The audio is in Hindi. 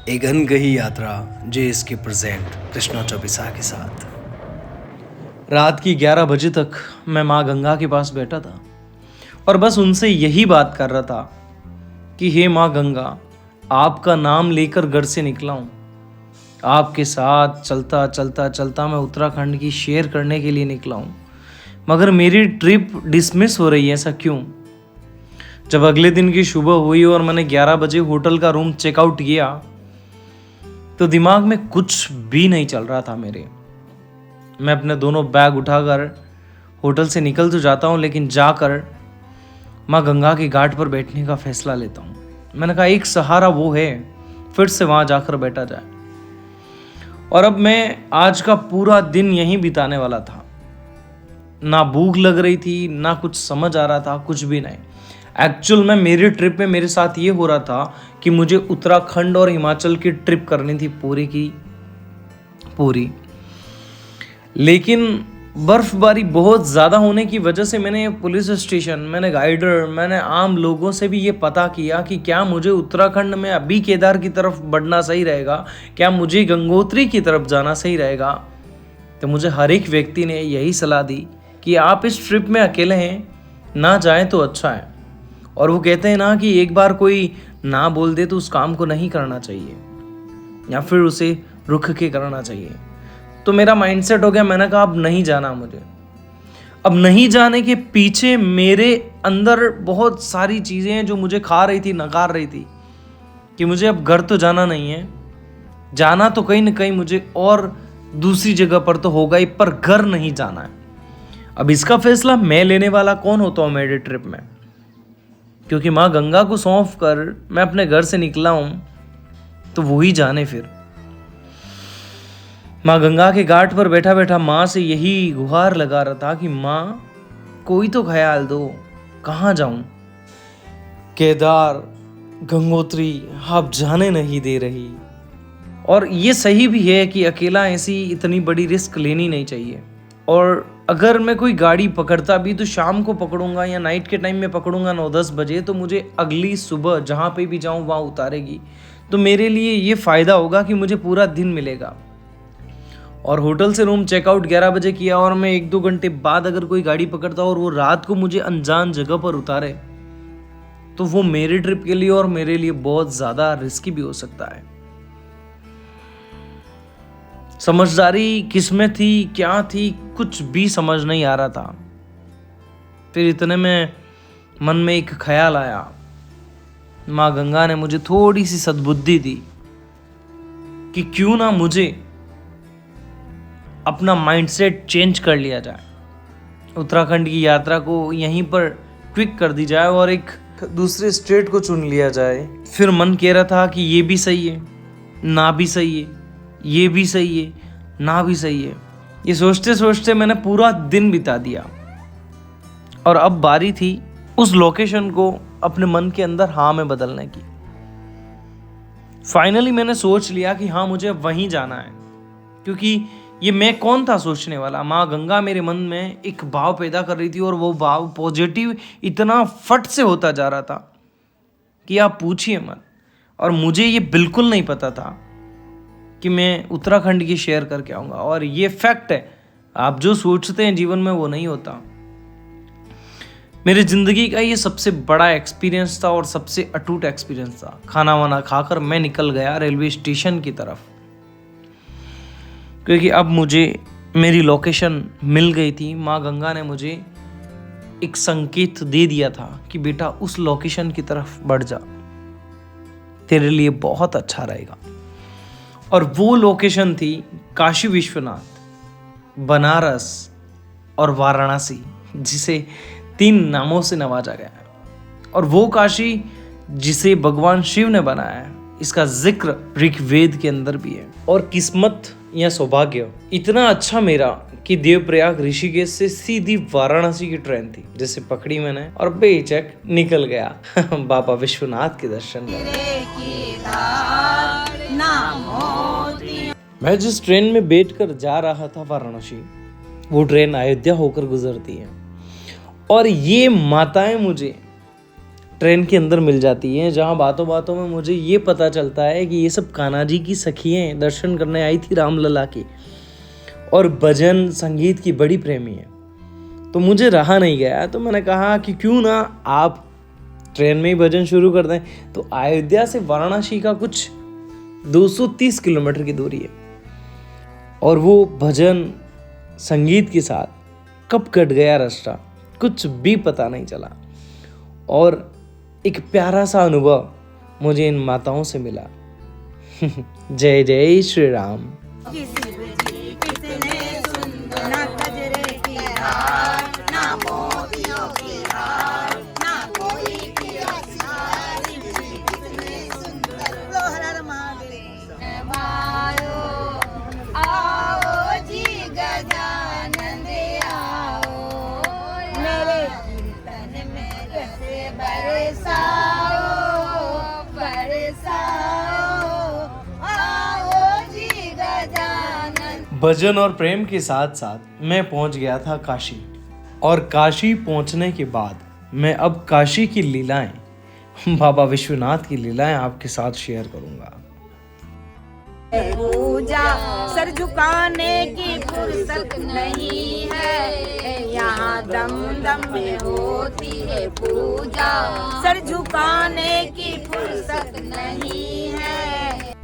एक अनकही यात्रा जे इसके प्रेजेंट कृष्णा चौबिसा के साथ। रात की 11 बजे तक मैं माँ गंगा के पास बैठा था और बस उनसे यही बात कर रहा था कि हे माँ गंगा, आपका नाम लेकर घर से निकला हूँ। आपके साथ चलता चलता चलता मैं उत्तराखंड की शेयर करने के लिए निकला हूँ, मगर मेरी ट्रिप डिसमिस हो रही है, ऐसा क्यों? जब अगले दिन की सुबह हुई और मैंने 11 बजे होटल का रूम चेकआउट किया तो दिमाग में कुछ भी नहीं चल रहा था मेरे। मैं अपने दोनों बैग उठाकर होटल से निकल तो जाता हूँ, लेकिन जाकर माँ गंगा की घाट पर बैठने का फैसला लेता हूँ। मैंने कहा एक सहारा वो है, फिर से वहाँ जाकर बैठा जाए। और अब मैं आज का पूरा दिन यहीं बिताने वाला था। ना भूख लग रही थी, ना कुछ समझ आ रहा था, कुछ भी नहीं। एक्चुअल में मेरी ट्रिप में मेरे साथ ये हो रहा था कि मुझे उत्तराखंड और हिमाचल की ट्रिप करनी थी पूरी की पूरी, लेकिन बर्फबारी बहुत ज़्यादा होने की वजह से मैंने पुलिस स्टेशन, मैंने गाइडर, मैंने आम लोगों से भी ये पता किया कि क्या मुझे उत्तराखंड में अभी केदार की तरफ बढ़ना सही रहेगा, क्या मुझे गंगोत्री की तरफ जाना सही रहेगा। तो मुझे हर एक व्यक्ति ने यही सलाह दी कि आप इस ट्रिप में अकेले हैं, ना जाएं तो अच्छा है। और वो कहते हैं ना कि एक बार कोई ना बोल दे तो उस काम को नहीं करना चाहिए, या फिर उसे रुक के करना चाहिए। तो मेरा माइंडसेट हो गया, मैंने कहा अब नहीं जाना मुझे। अब नहीं जाने के पीछे मेरे अंदर बहुत सारी चीज़ें हैं जो मुझे खा रही थी, नकार रही थी कि मुझे अब घर तो जाना नहीं है, जाना तो कहीं ना कहीं मुझे और दूसरी जगह पर तो होगा ही, पर घर नहीं जाना है। अब इसका फैसला मैं लेने वाला कौन होता हूँ मेरे ट्रिप में, क्योंकि माँ गंगा को सौंप कर मैं अपने घर से निकला हूं, तो वही जाने। फिर माँ गंगा के घाट पर बैठा बैठा माँ से यही गुहार लगा रहा था कि माँ कोई तो ख्याल दो, कहाँ जाऊं? केदार, गंगोत्री आप जाने नहीं दे रही। और ये सही भी है कि अकेला ऐसी इतनी बड़ी रिस्क लेनी नहीं चाहिए। और अगर मैं कोई गाड़ी पकड़ता भी तो शाम को पकड़ूंगा या नाइट के टाइम में पकड़ूंगा 9-10 बजे, तो मुझे अगली सुबह जहाँ पे भी जाऊँ वहाँ उतारेगी। तो मेरे लिए ये फ़ायदा होगा कि मुझे पूरा दिन मिलेगा। और होटल से रूम चेकआउट 11 बजे किया और मैं 1-2 घंटे बाद अगर कोई गाड़ी पकड़ता और वो रात को मुझे अनजान जगह पर उतारे, तो वो मेरी ट्रिप के लिए और मेरे लिए बहुत ज़्यादा रिस्की भी हो सकता है। समझदारी किसमें थी, क्या थी, कुछ भी समझ नहीं आ रहा था। फिर इतने में मन में एक ख्याल आया। माँ गंगा ने मुझे थोड़ी सी सद्बुद्धि दी कि क्यों ना मुझे अपना माइंडसेट चेंज कर लिया जाए, उत्तराखंड की यात्रा को यहीं पर क्विक कर दी जाए और एक दूसरे स्टेट को चुन लिया जाए। फिर मन कह रहा था कि ये भी सही है, ना भी सही है, ये भी सही है, ना भी सही है। ये सोचते सोचते मैंने पूरा दिन बिता दिया और अब बारी थी उस लोकेशन को अपने मन के अंदर हाँ में बदलने की। फाइनली मैंने सोच लिया कि हाँ मुझे अब वहीं जाना है, क्योंकि ये मैं कौन था सोचने वाला। माँ गंगा मेरे मन में एक भाव पैदा कर रही थी और वो भाव पॉजिटिव इतना फट से होता जा रहा था कि आप पूछिए मत। और मुझे ये बिल्कुल नहीं पता था कि मैं उत्तराखंड की शेयर करके आऊँगा। और ये फैक्ट है, आप जो सोचते हैं जीवन में वो नहीं होता। मेरी ज़िंदगी का ये सबसे बड़ा एक्सपीरियंस था और सबसे अटूट एक्सपीरियंस था। खाना वाना खाकर मैं निकल गया रेलवे स्टेशन की तरफ, क्योंकि अब मुझे मेरी लोकेशन मिल गई थी। माँ गंगा ने मुझे एक संकेत दे दिया था कि बेटा उस लोकेशन की तरफ बढ़ जा, तेरे लिए बहुत अच्छा रहेगा। और वो लोकेशन थी काशी विश्वनाथ, बनारस और वाराणसी, जिसे 3 नामों से नवाजा गया है। और वो काशी जिसे भगवान शिव ने बनाया है, इसका जिक्र ऋग्वेद के अंदर भी है। और किस्मत या सौभाग्य इतना अच्छा मेरा कि देवप्रयाग ऋषिकेश से सीधी वाराणसी की ट्रेन थी, जिसे पकड़ी मैंने और बेचक निकल गया बाबा विश्वनाथ के दर्शन करने। मैं जिस ट्रेन में बैठकर जा रहा था वाराणसी, वो ट्रेन अयोध्या होकर गुजरती है। और ये माताएं मुझे ट्रेन के अंदर मिल जाती हैं, जहाँ बातों बातों में मुझे ये पता चलता है कि ये सब कान्हा जी की सखियाँ दर्शन करने आई थी रामलला की, और भजन संगीत की बड़ी प्रेमी है। तो मुझे रहा नहीं गया, तो मैंने कहा कि क्यों ना आप ट्रेन में ही भजन शुरू कर दें। तो अयोध्या से वाराणसी का कुछ 230 किलोमीटर की दूरी है, और वो भजन संगीत के साथ कब कट गया रास्ता कुछ भी पता नहीं चला, और एक प्यारा सा अनुभव मुझे इन माताओं से मिला। जय जय श्री राम। भजन और प्रेम के साथ साथ मैं पहुंच गया था काशी, और काशी पहुंचने के बाद मैं अब काशी की लीलाएं, बाबा विश्वनाथ की लीलाएं आपके साथ शेयर करूंगा। पूजा सर झुकाने की फुर्सत नहीं है, यहाँ दम दम में होती है पूजा, सर झुकाने की फुर्सत नहीं है।